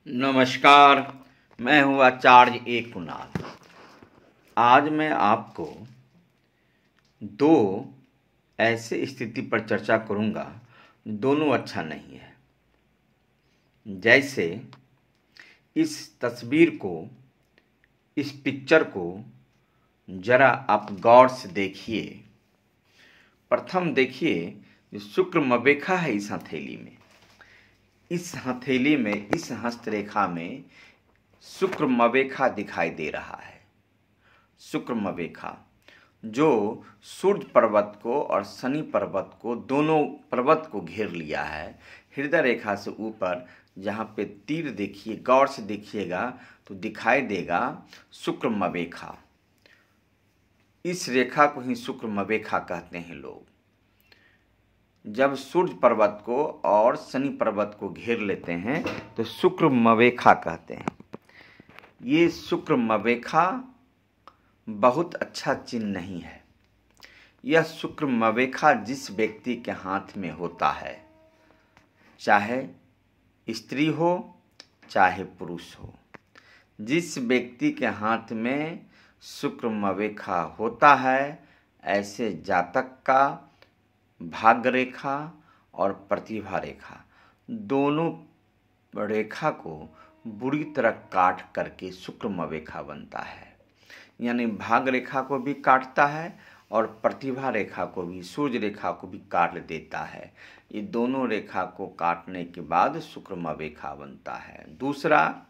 नमस्कार। मैं हूँ आचार्य ए कुणाल। आज मैं आपको दो ऐसे स्थिति पर चर्चा करूँगा, दोनों अच्छा नहीं है। जैसे इस तस्वीर को, इस पिक्चर को जरा आप गौर से देखिए। प्रथम देखिए, जो शुक्र मवेखा है इस हथेली में, इस हथेली में, इस हस्तरेखा में शुक्र मवेखा दिखाई दे रहा है। शुक्र मवेखा जो सूर्य पर्वत को और शनि पर्वत को, दोनों पर्वत को घेर लिया है। हृदय रेखा से ऊपर जहाँ पे तीर देखिए, गौर से देखिएगा तो दिखाई देगा शुक्र मवेखा। इस रेखा को ही शुक्र मवेखा कहते हैं लोग। जब सूर्य पर्वत को और शनि पर्वत को घेर लेते हैं तो शुक्र मवेखा कहते हैं। ये शुक्र मवेखा बहुत अच्छा चिन्ह नहीं है। यह शुक्र मवेखा जिस व्यक्ति के हाथ में होता है, चाहे स्त्री हो चाहे पुरुष हो, जिस व्यक्ति के हाथ में शुक्र मवेखा होता है, ऐसे जातक का भाग्य रेखा और प्रतिभा रेखा, दोनों रेखा को बुरी तरह काट करके शुक्र मवेखा बनता है। यानी भाग्य रेखा को भी काटता है और प्रतिभा रेखा को भी, सूर्य रेखा को भी काट देता है। ये दोनों रेखा को काटने के बाद शुक्र मवेखा बनता है। दूसरा,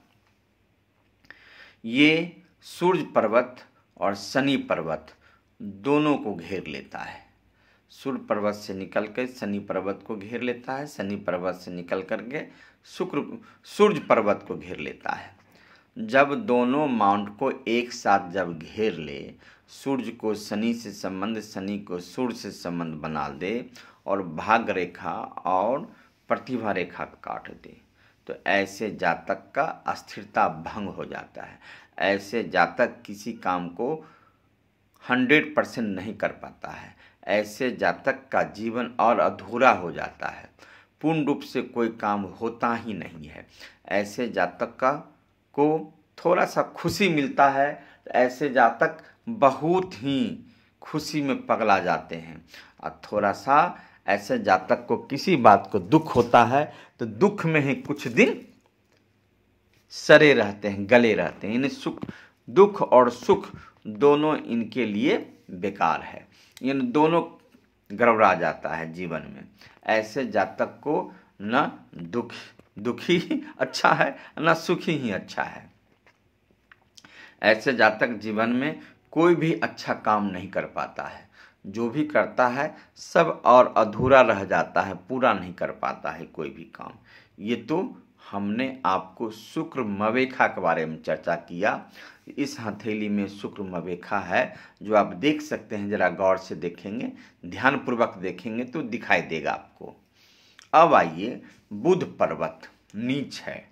ये सूर्य पर्वत और शनि पर्वत दोनों को घेर लेता है। सूर्य पर्वत से निकल कर शनि पर्वत को घेर लेता है, शनि पर्वत से निकल करके सूर्य पर्वत को घेर लेता है। जब दोनों माउंट को एक साथ जब घेर ले, सूर्य को शनि से संबंध, शनि को सूर्य से संबंध बना दे और भाग्य रेखा और प्रतिभा रेखा काट दे, तो ऐसे जातक का अस्थिरता भंग हो जाता है। ऐसे जातक किसी काम को 100% नहीं कर पाता है। ऐसे जातक का जीवन और अधूरा हो जाता है, पूर्ण रूप से कोई काम होता ही नहीं है। ऐसे जातक को थोड़ा सा खुशी मिलता है तो ऐसे जातक बहुत ही खुशी में पगला जाते हैं, और थोड़ा सा ऐसे जातक को किसी बात को दुख होता है तो दुख में ही कुछ दिन सड़े रहते हैं, गले रहते हैं। इन्हें दुख और सुख दोनों इनके लिए बेकार है। इन दोनों गड़बड़ा जाता है जीवन में। ऐसे जातक को न दुखी अच्छा है, न सुखी ही अच्छा है। ऐसे जातक जीवन में कोई भी अच्छा काम नहीं कर पाता है। जो भी करता है सब और अधूरा रह जाता है, पूरा नहीं कर पाता है कोई भी काम। ये तो हमने आपको शुक्र मवेखा के बारे में चर्चा किया। इस हथेली में शुक्र मवेखा है, जो आप देख सकते हैं। जरा गौर से देखेंगे, ध्यानपूर्वक देखेंगे तो दिखाई देगा आपको। अब आइए, बुध पर्वत नीच है।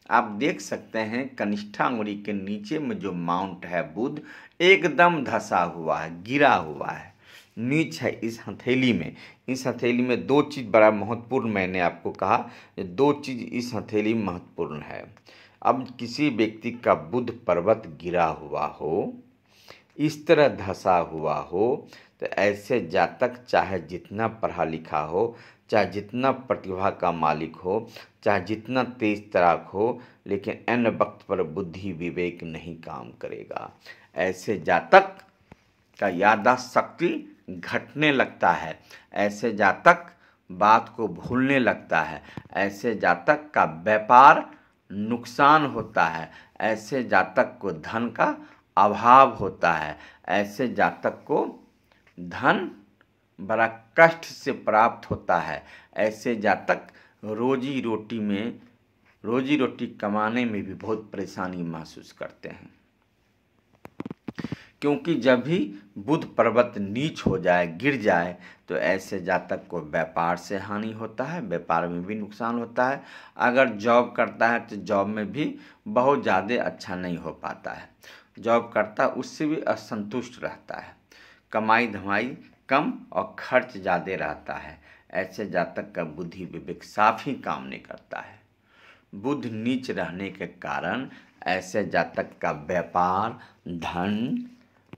आप देख सकते हैं कनिष्ठा अंगुली के नीचे में जो माउंट है, बुध एकदम धसा हुआ है, गिरा हुआ है, नीच है इस हथेली में। इस हथेली में दो चीज़ बड़ा महत्वपूर्ण, मैंने आपको कहा दो चीज़ इस हथेली में महत्वपूर्ण है। अब किसी व्यक्ति का बुध पर्वत गिरा हुआ हो, इस तरह धसा हुआ हो, तो ऐसे जातक चाहे जितना पढ़ा लिखा हो, चाहे जितना प्रतिभा का मालिक हो, चाहे जितना तेज तराक हो, लेकिन अन्य वक्त पर बुद्धि विवेक नहीं काम करेगा। ऐसे जातक का याददाश्त शक्ति घटने लगता है। ऐसे जातक बात को भूलने लगता है। ऐसे जातक का व्यापार नुकसान होता है। ऐसे जातक को धन का अभाव होता है। ऐसे जातक को धन बड़ा कष्ट से प्राप्त होता है। ऐसे जातक रोजी रोटी कमाने में भी बहुत परेशानी महसूस करते हैं, क्योंकि जब भी बुध पर्वत नीच हो जाए, गिर जाए, तो ऐसे जातक को व्यापार से हानि होता है, व्यापार में भी नुकसान होता है। अगर जॉब करता है तो जॉब में भी बहुत ज़्यादा अच्छा नहीं हो पाता है। जॉब करता है उससे भी असंतुष्ट रहता है, कमाई धमाई कम और खर्च ज़्यादा रहता है। ऐसे जातक का बुद्धि विवेक साफ ही काम नहीं करता है। बुध नीच रहने के कारण ऐसे जातक का व्यापार, धन,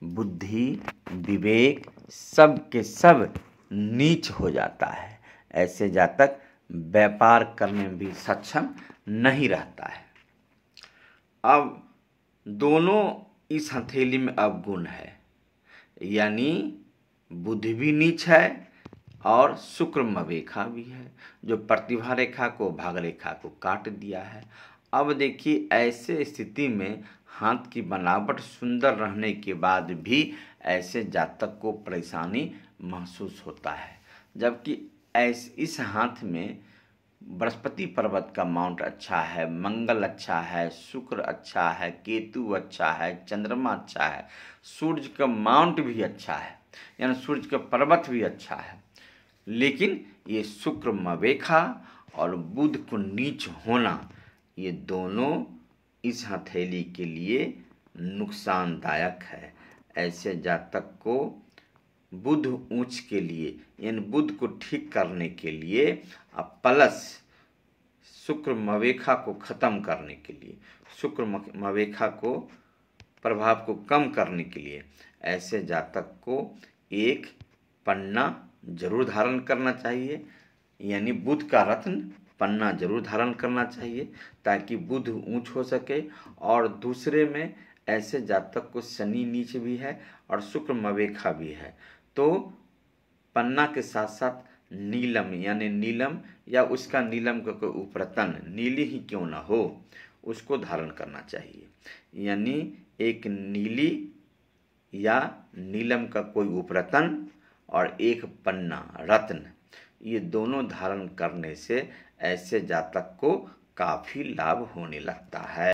बुद्धि, विवेक सब के सब नीच हो जाता है। ऐसे जातक व्यापार करने में भी सक्षम नहीं रहता है। अब दोनों इस हथेली में अवगुण है, यानी बुध भी नीच है और शुक्र मवेखा भी है, जो प्रतिभा रेखा को, भाग रेखा को काट दिया है। अब देखिए, ऐसे स्थिति में हाथ की बनावट सुंदर रहने के बाद भी ऐसे जातक को परेशानी महसूस होता है, जबकि इस हाथ में बृहस्पति पर्वत का माउंट अच्छा है, मंगल अच्छा है, शुक्र अच्छा है, केतु अच्छा है, चंद्रमा अच्छा है, सूर्य का माउंट भी अच्छा है, यानी सूर्य का पर्वत भी अच्छा है। लेकिन ये शुक्र मवेखा और बुध को नीच होना, ये दोनों इस हथेली के लिए नुकसानदायक है। ऐसे जातक को बुध ऊंच के लिए, यानी बुध को ठीक करने के लिए, प्लस शुक्र मवेखा को खत्म करने के लिए, शुक्र मवेखा को प्रभाव को कम करने के लिए ऐसे जातक को एक पन्ना जरूर धारण करना चाहिए, यानी बुध का रत्न पन्ना जरूर धारण करना चाहिए, ताकि बुध ऊंच हो सके। और दूसरे में ऐसे जातक को शनि नीच भी है और शुक्र मवेखा भी है, तो पन्ना के साथ साथ नीलम, यानी नीलम या उसका नीलम का कोई उपरतन, नीली ही क्यों ना हो, उसको धारण करना चाहिए। यानी एक नीली या नीलम का कोई उपरतन और एक पन्ना रत्न, ये दोनों धारण करने से ऐसे जातक को काफ़ी लाभ होने लगता है।